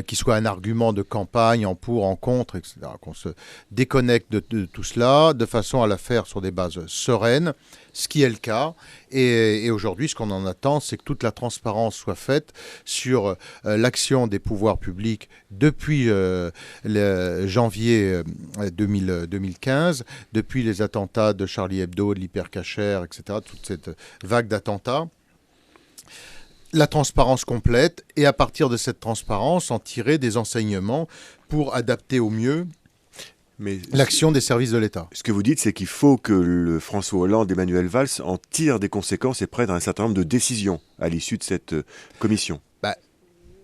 qui soit un argument de campagne en pour, en contre, etc. Qu'on se déconnecte de tout cela de façon à la faire sur des bases sereines, ce qui est le cas. Et aujourd'hui, ce qu'on en attend, c'est que toute la transparence soit faite sur l'action des pouvoirs publics depuis janvier 2015, depuis les attentats de Charlie Hebdo, de l'Hypercacher, etc., toute cette vague d'attentats. La transparence complète, et à partir de cette transparence, en tirer des enseignements pour adapter au mieux l'action des services de l'État. Ce que vous dites, c'est qu'il faut que le François Hollande et Manuel Valls en tirent des conséquences et prennent un certain nombre de décisions à l'issue de cette commission.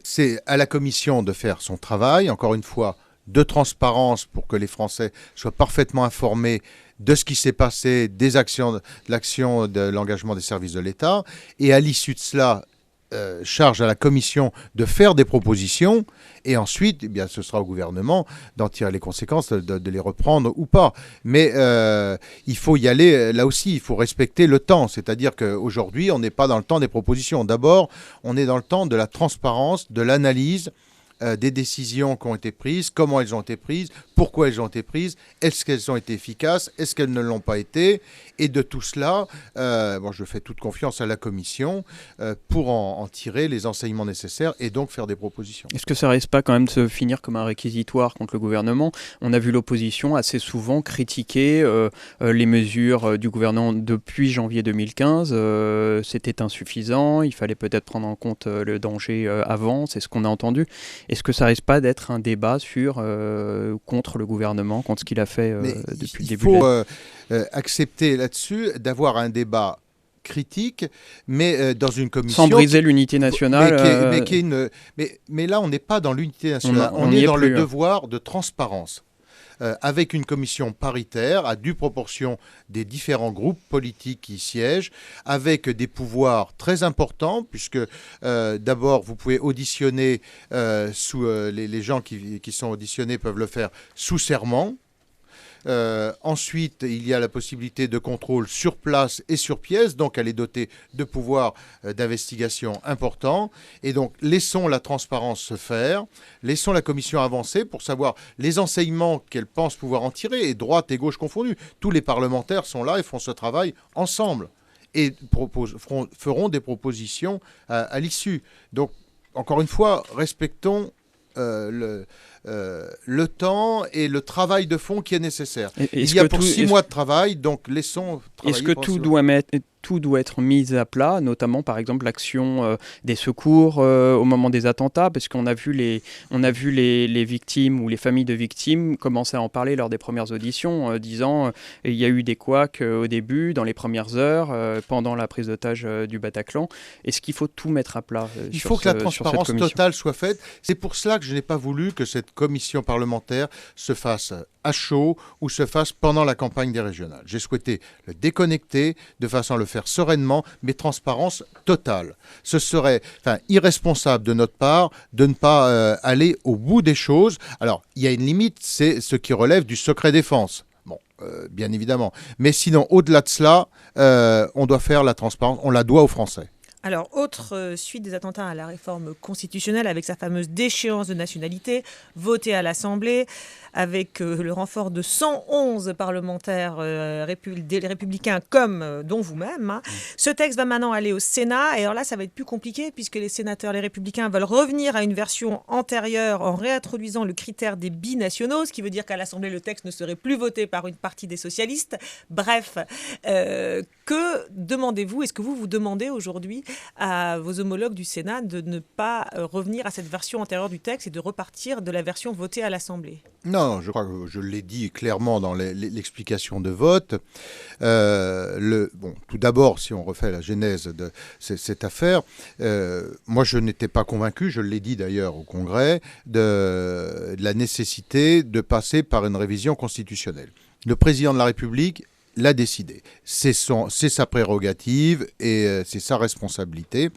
C'est à la commission de faire son travail, encore une fois, de transparence pour que les Français soient parfaitement informés de ce qui s'est passé, des actions, de l'action, de l'engagement des services de l'État. Et à l'issue de cela, charge à la commission de faire des propositions et ensuite, ce sera au gouvernement d'en tirer les conséquences, de les reprendre ou pas. Mais il faut y aller, là aussi, il faut respecter le temps. C'est-à-dire qu'aujourd'hui, on n'est pas dans le temps des propositions. D'abord, on est dans le temps de la transparence, de l'analyse des décisions qui ont été prises, comment elles ont été prises, pourquoi elles ont été prises, est-ce qu'elles ont été efficaces, est-ce qu'elles ne l'ont pas été. Et de tout cela, je fais toute confiance à la commission pour en tirer les enseignements nécessaires et donc faire des propositions. Est-ce que ça risque pas quand même de se finir comme un réquisitoire contre le gouvernement ? On a vu l'opposition assez souvent critiquer les mesures du gouvernement depuis janvier 2015. C'était insuffisant, il fallait peut-être prendre en compte le danger avant, c'est ce qu'on a entendu. Est-ce que ça risque pas d'être un débat contre le gouvernement, contre ce qu'il a fait depuis le début de l'année ? Il faut accepter là-dessus d'avoir un débat critique, mais dans une commission... Sans briser l'unité nationale. Mais là, on n'est pas dans l'unité nationale. On est dans le devoir de transparence. Avec une commission paritaire à due proportion des différents groupes politiques qui siègent, avec des pouvoirs très importants, puisque d'abord, vous pouvez auditionner, les gens qui sont auditionnés peuvent le faire sous serment. Ensuite, il y a la possibilité de contrôle sur place et sur pièce, donc elle est dotée de pouvoirs d'investigation importants. Et donc, laissons la transparence se faire, laissons la commission avancer pour savoir les enseignements qu'elle pense pouvoir en tirer, et droite et gauche confondues. Tous les parlementaires sont là et font ce travail ensemble et feront des propositions à l'issue. Donc, encore une fois, respectons le temps et le travail de fond qui est nécessaire. Il y a pour 6 mois de travail, donc laissons travailler. Est-ce que tout doit être mis à plat, notamment par exemple l'action des secours au moment des attentats, parce qu'on a vu les victimes ou les familles de victimes commencer à en parler lors des premières auditions, disant il y a eu des couacs au début, dans les premières heures, pendant la prise d'otage du Bataclan. Est-ce qu'il faut tout mettre à plat Il faut que la transparence totale soit faite. C'est pour cela que je n'ai pas voulu que cette commission parlementaire se fasse à chaud ou se fasse pendant la campagne des régionales. J'ai souhaité le déconnecter de façon à le faire sereinement, mais transparence totale. Ce serait irresponsable de notre part de ne pas aller au bout des choses. Alors, il y a une limite, c'est ce qui relève du secret défense. Bon, bien évidemment. Mais sinon, au-delà de cela, on doit faire la transparence, on la doit aux Français. Alors, autre suite des attentats à la réforme constitutionnelle avec sa fameuse déchéance de nationalité votée à l'Assemblée, avec le renfort de 111 parlementaires des Républicains dont vous-même. Hein. Ce texte va maintenant aller au Sénat. Et alors là, ça va être plus compliqué puisque les sénateurs, les Républicains, veulent revenir à une version antérieure en réintroduisant le critère des binationaux, ce qui veut dire qu'à l'Assemblée, le texte ne serait plus voté par une partie des socialistes. Bref, que demandez-vous ? Est-ce que vous demandez aujourd'hui à vos homologues du Sénat de ne pas revenir à cette version antérieure du texte et de repartir de la version votée à l'Assemblée ? Non, je crois que je l'ai dit clairement dans l'explication de vote. Tout d'abord, si on refait la genèse de cette affaire, moi je n'étais pas convaincu, je l'ai dit d'ailleurs au Congrès, de la nécessité de passer par une révision constitutionnelle. Le président de la République l'a décidé. C'est sa prérogative et c'est sa responsabilité.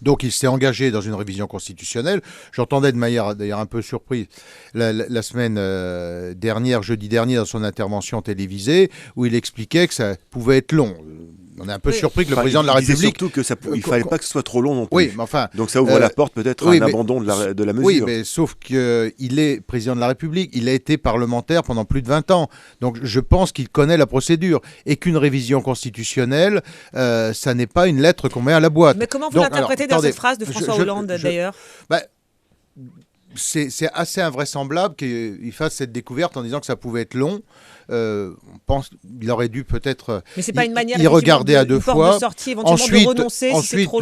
Donc il s'est engagé dans une révision constitutionnelle. J'entendais de manière d'ailleurs un peu surprise la semaine dernière, jeudi dernier, dans son intervention télévisée, où il expliquait que ça pouvait être long. On est un peu surpris que le président de la République... surtout qu'il ne fallait pas que ce soit trop long non plus. Oui, mais enfin... Donc ça ouvre la porte peut-être à un abandon de la mesure. Oui, mais sauf qu'il est président de la République, il a été parlementaire pendant plus de 20 ans. Donc je pense qu'il connaît la procédure. Et qu'une révision constitutionnelle, ça n'est pas une lettre qu'on met à la boîte. Mais comment vous l'interprétez dans cette phrase de François Hollande, d'ailleurs c'est assez invraisemblable qu'il fasse cette découverte en disant que ça pouvait être long. On pense qu'il aurait dû peut-être y regarder à deux fois. Ensuite,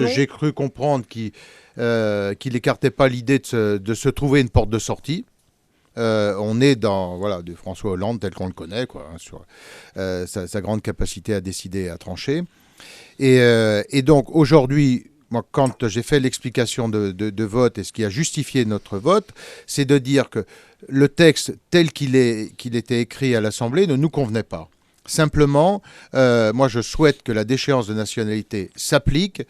j'ai cru comprendre qu'il n'écartait pas l'idée de se trouver une porte de sortie. On est dans de François Hollande tel qu'on le connaît, sur sa grande capacité à décider et à trancher. Et donc aujourd'hui, moi, quand j'ai fait l'explication de vote et ce qui a justifié notre vote, c'est de dire que le texte tel qu'il était écrit à l'Assemblée ne nous convenait pas. Simplement, moi je souhaite que la déchéance de nationalité s'applique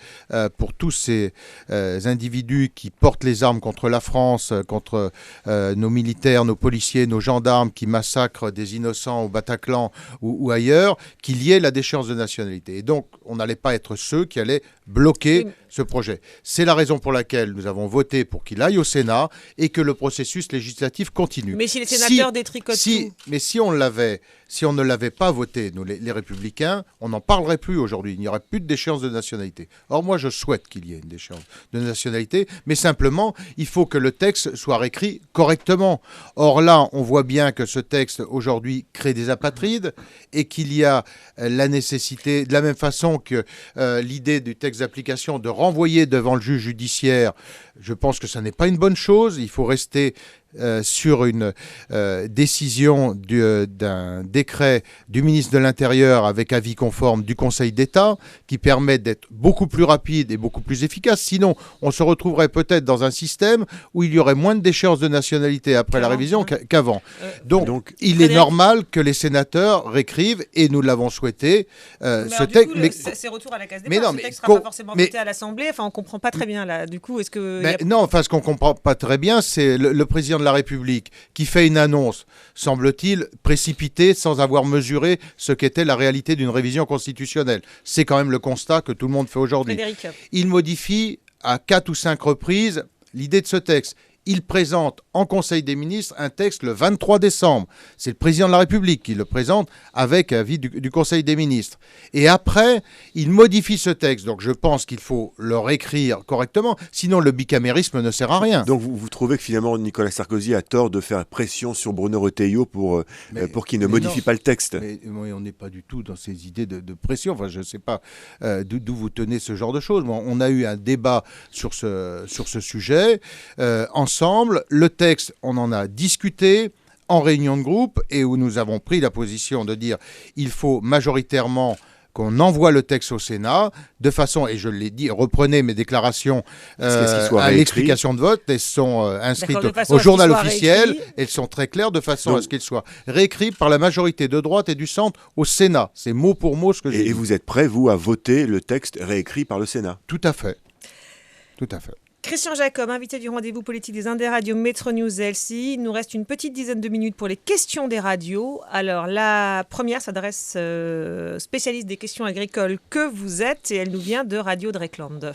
pour tous ces individus qui portent les armes contre la France, contre nos militaires, nos policiers, nos gendarmes qui massacrent des innocents au Bataclan ou ailleurs, qu'il y ait la déchéance de nationalité. Et donc, on n'allait pas être ceux qui allaient bloquer ce projet. C'est la raison pour laquelle nous avons voté pour qu'il aille au Sénat et que le processus législatif continue. Mais si les sénateurs détricotent tout... Mais si on ne l'avait pas voté, nous les Républicains, on n'en parlerait plus aujourd'hui. Il n'y aurait plus de déchéance de nationalité. Or, moi, je souhaite qu'il y ait une déchéance de nationalité, mais simplement, il faut que le texte soit réécrit correctement. Or là, on voit bien que ce texte, aujourd'hui, crée des apatrides et qu'il y a la nécessité, de la même façon que l'idée du texte d'application, de renvoyer devant le juge judiciaire. Je pense que ça n'est pas une bonne chose. Il faut rester sur une décision d'un décret du ministre de l'Intérieur avec avis conforme du Conseil d'État qui permet d'être beaucoup plus rapide et beaucoup plus efficace. Sinon, on se retrouverait peut-être dans un système où il y aurait moins de déchéance de nationalité après la révision qu'avant. Donc, il est normal que les sénateurs réécrivent, et nous l'avons souhaité. Ce texte, c'est retour à la case départ. Ce texte ne sera pas forcément voté à l'Assemblée. Enfin, on ne comprend pas très bien là. Du coup, est-ce que... Non, ce qu'on ne comprend pas très bien, c'est le président de la République qui fait une annonce, semble-t-il, précipitée sans avoir mesuré ce qu'était la réalité d'une révision constitutionnelle. C'est quand même le constat que tout le monde fait aujourd'hui. Frédéric. Il modifie à 4 ou 5 reprises l'idée de ce texte. Il présente en Conseil des ministres un texte le 23 décembre. C'est le président de la République qui le présente avec avis du Conseil des ministres. Et après, il modifie ce texte. Donc je pense qu'il faut le réécrire correctement. Sinon, le bicamérisme ne sert à rien. Donc vous trouvez que finalement Nicolas Sarkozy a tort de faire pression sur Bruno Retailleau pour qu'il ne modifie pas le texte? Mais on n'est pas du tout dans ces idées de pression. Enfin, je ne sais pas d'où vous tenez ce genre de choses. Bon, on a eu un débat sur ce sujet ensemble. Le texte, on en a discuté en réunion de groupe et où nous avons pris la position de dire il faut majoritairement qu'on envoie le texte au Sénat de façon, et je l'ai dit, reprenez mes déclarations à l'explication de vote, elles sont inscrites au journal officiel, elles sont très claires de façon à ce qu'elles soient réécrites par la majorité de droite et du centre au Sénat. C'est mot pour mot ce que j'ai dit. Et vous êtes prêt, vous, à voter le texte réécrit par le Sénat? Tout à fait. Tout à fait. Christian Jacob, invité du rendez-vous politique des Indes radios Métro News LCI. Il nous reste une petite dizaine de minutes pour les questions des radios. Alors, la première s'adresse spécialiste des questions agricoles que vous êtes et elle nous vient de Radio Dreckland.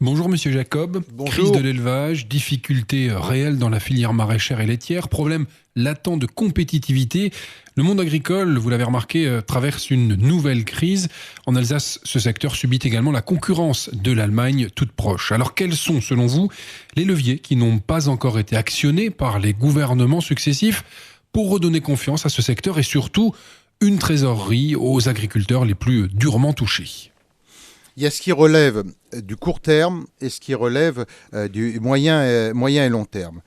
Bonjour Monsieur Jacob. Bonjour. Crise de l'élevage, difficultés réelles dans la filière maraîchère et laitière, problème latent de compétitivité. Le monde agricole, vous l'avez remarqué, traverse une nouvelle crise. En Alsace, ce secteur subit également la concurrence de l'Allemagne toute proche. Alors quels sont, selon vous, les leviers qui n'ont pas encore été actionnés par les gouvernements successifs pour redonner confiance à ce secteur et surtout une trésorerie aux agriculteurs les plus durement touchés? Il y a ce qui relève du court terme et ce qui relève du moyen et long terme.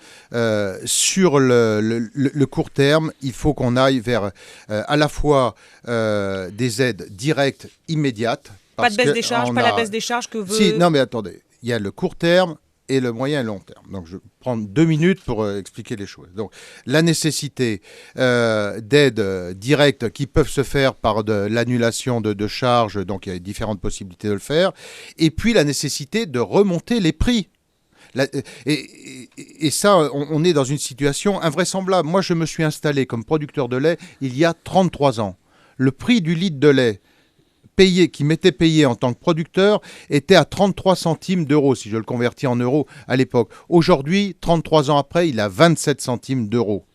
Sur le court terme, il faut qu'on aille vers à la fois des aides directes, immédiates. Pas de baisse des charges, pas la baisse des charges que veut... Si, non mais attendez, il y a le court terme et le moyen et long terme. Donc, je vais prendre 2 minutes pour expliquer les choses. Donc, la nécessité d'aides directes qui peuvent se faire par de l'annulation de charges, donc il y a différentes possibilités de le faire, et puis la nécessité de remonter les prix. Et ça, on est dans une situation invraisemblable. Moi, je me suis installé comme producteur de lait il y a 33 ans. Le prix du litre de lait qui m'était payé en tant que producteur était à 33 centimes d'euros, si je le convertis en euros à l'époque. Aujourd'hui, 33 ans après, il est à 27 centimes d'euros.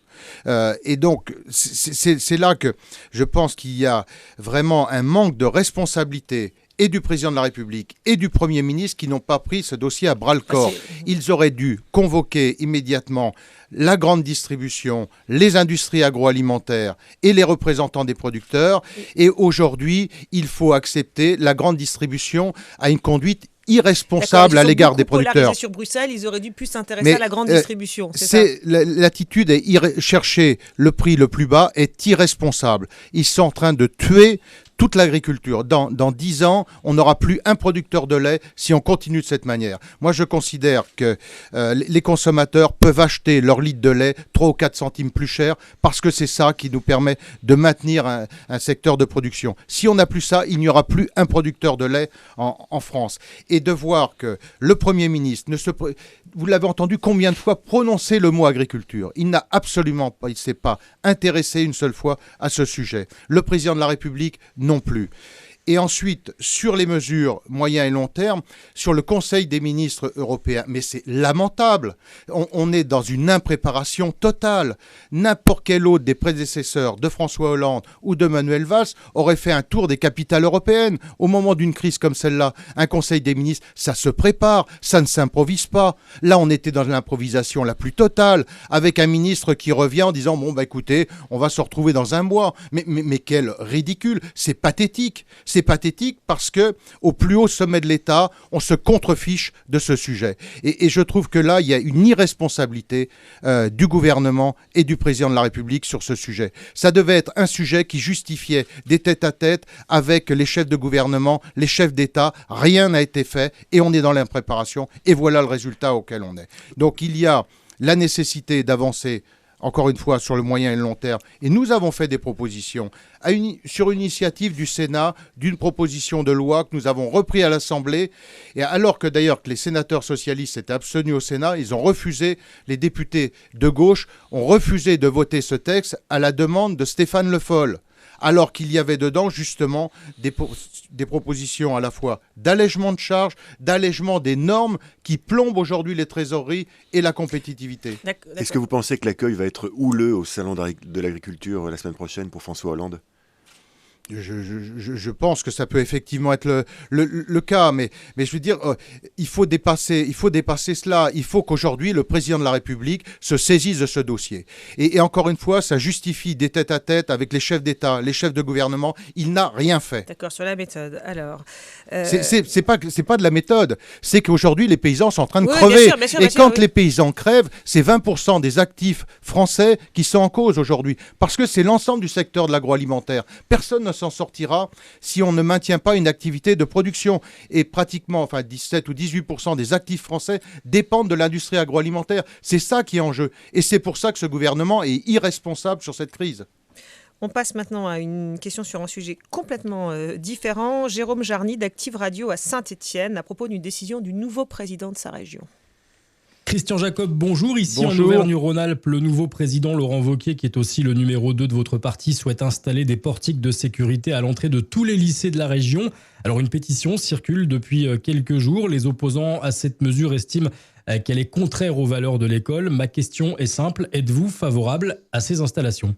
Et donc, c'est là que je pense qu'il y a vraiment un manque de responsabilité et du président de la République et du Premier ministre qui n'ont pas pris ce dossier à bras-le-corps. Ils auraient dû convoquer immédiatement la grande distribution, les industries agroalimentaires et les représentants des producteurs. Et aujourd'hui, il faut accepter la grande distribution à une conduite irresponsable à l'égard des producteurs. Sur Bruxelles, ils auraient dû plus s'intéresser à la grande distribution. L'attitude est chercher le prix le plus bas est irresponsable. Ils sont en train de tuer toute l'agriculture. Dans 10 ans, on n'aura plus un producteur de lait si on continue de cette manière. Moi, je considère que les consommateurs peuvent acheter leur litre de lait 3 ou 4 centimes plus cher parce que c'est ça qui nous permet de maintenir un secteur de production. Si on n'a plus ça, il n'y aura plus un producteur de lait en France. Et de voir que le Premier ministre vous l'avez entendu combien de fois prononcer le mot agriculture. Il n'a absolument pas, il ne s'est pas intéressé une seule fois à ce sujet. Le président de la République non plus. Et ensuite, sur les mesures moyen et long terme, sur le Conseil des ministres européens, mais c'est lamentable. On est dans une impréparation totale. N'importe quel autre des prédécesseurs de François Hollande ou de Manuel Valls aurait fait un tour des capitales européennes. Au moment d'une crise comme celle-là, un Conseil des ministres, ça se prépare, ça ne s'improvise pas. Là, on était dans l'improvisation la plus totale, avec un ministre qui revient en disant « Bon, bah écoutez, on va se retrouver dans un mois ». Mais quel ridicule, c'est pathétique. C'est pathétique parce que au plus haut sommet de l'État, on se contrefiche de ce sujet. Et je trouve que là, il y a une irresponsabilité du gouvernement et du président de la République sur ce sujet. Ça devait être un sujet qui justifiait des tête-à-tête avec les chefs de gouvernement, les chefs d'État. Rien n'a été fait et on est dans l'impréparation. Et voilà le résultat auquel on est. Donc il y a la nécessité d'avancer encore une fois, sur le moyen et le long terme. Et nous avons fait des propositions sur une initiative du Sénat, d'une proposition de loi que nous avons repris à l'Assemblée. Et alors que d'ailleurs que les sénateurs socialistes s'étaient abstenus au Sénat, ils ont refusé, les députés de gauche ont refusé de voter ce texte à la demande de Stéphane Le Foll. Alors qu'il y avait dedans justement des propositions à la fois d'allègement de charges, d'allègement des normes qui plombent aujourd'hui les trésoreries et la compétitivité. Est-ce que vous pensez que l'accueil va être houleux au Salon de l'agriculture la semaine prochaine pour François Hollande ? Je pense que ça peut effectivement être le cas, mais je veux dire, il faut dépasser cela. Il faut qu'aujourd'hui, le président de la République se saisisse de ce dossier. Et encore une fois, ça justifie des tête-à-tête avec les chefs d'État, les chefs de gouvernement. Il n'a rien fait. D'accord, sur la méthode. Alors, c'est pas de la méthode. C'est qu'aujourd'hui, les paysans sont en train de crever. Bien sûr, et quand les paysans crèvent, c'est 20% des actifs français qui sont en cause aujourd'hui. Parce que c'est l'ensemble du secteur de l'agroalimentaire. Personne ne s'en sortira si on ne maintient pas une activité de production. Et pratiquement, 17 ou 18% des actifs français dépendent de l'industrie agroalimentaire. C'est ça qui est en jeu. Et c'est pour ça que ce gouvernement est irresponsable sur cette crise. On passe maintenant à une question sur un sujet complètement différent. Jérôme Jarny d'Active Radio à Saint-Étienne à propos d'une décision du nouveau président de sa région. Christian Jacob, bonjour. Ici en Auvergne-Rhône-Alpes, le nouveau président Laurent Wauquiez, qui est aussi le numéro 2 de votre parti, souhaite installer des portiques de sécurité à l'entrée de tous les lycées de la région. Alors une pétition circule depuis quelques jours. Les opposants à cette mesure estiment qu'elle est contraire aux valeurs de l'école. Ma question est simple, êtes-vous favorable à ces installations ?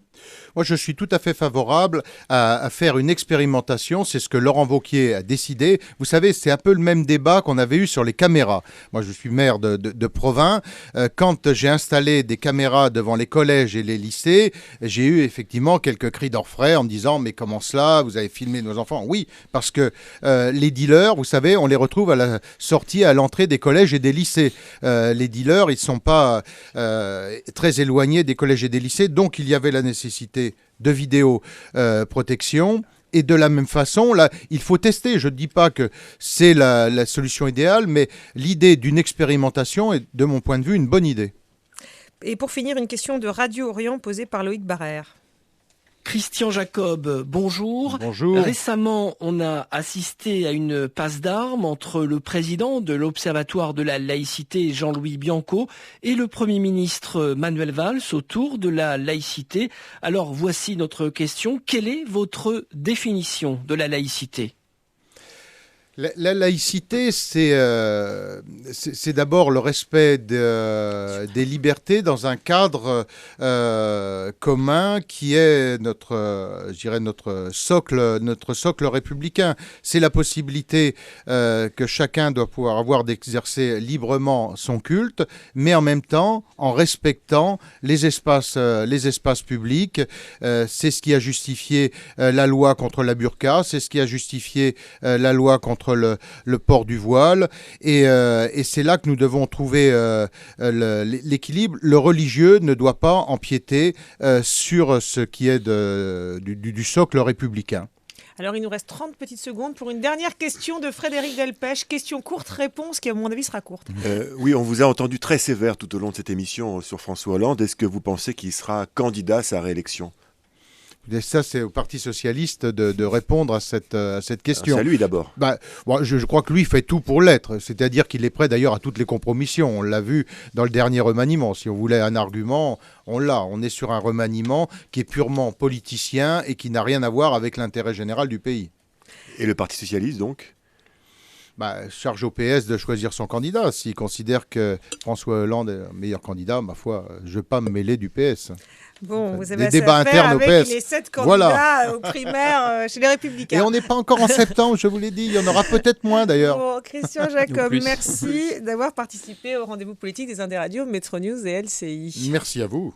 Moi, je suis tout à fait favorable à faire une expérimentation. C'est ce que Laurent Wauquiez a décidé. Vous savez, c'est un peu le même débat qu'on avait eu sur les caméras. Moi, je suis maire de Provins. Quand j'ai installé des caméras devant les collèges et les lycées, j'ai eu effectivement quelques cris d'orfraie en me disant « Mais comment cela ? Vous avez filmé nos enfants ?» Oui, parce que les dealers, vous savez, on les retrouve à la sortie, à l'entrée des collèges et des lycées. Les dealers, ils ne sont pas très éloignés des collèges et des lycées. Donc, il y avait la nécessité de vidéoprotection. Et de la même façon, là, il faut tester. Je ne dis pas que c'est la solution idéale, mais l'idée d'une expérimentation est, de mon point de vue, une bonne idée. Et pour finir, une question de Radio Orient posée par Loïc Barrère. Christian Jacob, bonjour. Bonjour. Récemment, on a assisté à une passe d'armes entre le président de l'Observatoire de la laïcité, Jean-Louis Bianco, et le Premier ministre Manuel Valls autour de la laïcité. Alors, voici notre question. Quelle est votre définition de la laïcité ? La laïcité, c'est d'abord le respect des libertés dans un cadre commun qui est notre socle républicain. C'est la possibilité que chacun doit pouvoir avoir d'exercer librement son culte, mais en même temps en respectant les espaces publics. C'est ce qui a justifié la loi contre la burqa, c'est ce qui a justifié la loi contre le port du voile, et c'est là que nous devons trouver l'équilibre. Le religieux ne doit pas empiéter sur ce qui est du socle républicain. Alors, il nous reste 30 petites secondes pour une dernière question de Frédéric Delpech. Question courte, réponse qui, à mon avis, sera courte. Oui, on vous a entendu très sévère tout au long de cette émission sur François Hollande. Est-ce que vous pensez qu'il sera candidat à sa réélection ? Et ça, c'est au Parti socialiste de répondre à cette question. C'est à lui d'abord. Je crois que lui fait tout pour l'être. C'est-à-dire qu'il est prêt d'ailleurs à toutes les compromissions. On l'a vu dans le dernier remaniement. Si on voulait un argument, on l'a. On est sur un remaniement qui est purement politicien et qui n'a rien à voir avec l'intérêt général du pays. Et le Parti socialiste, donc ? Charge au PS de choisir son candidat. S'il considère que François Hollande est le meilleur candidat, ma foi, je ne vais pas me mêler du PS. Bon, vous avez des débats internes au PS. Les 7 candidats aux primaires chez les Républicains. Et on n'est pas encore en septembre, je vous l'ai dit. Il y en aura peut-être moins d'ailleurs. Bon, Christian Jacob, merci d'avoir participé au rendez-vous politique des Indes radios, Métro News et LCI. Merci à vous.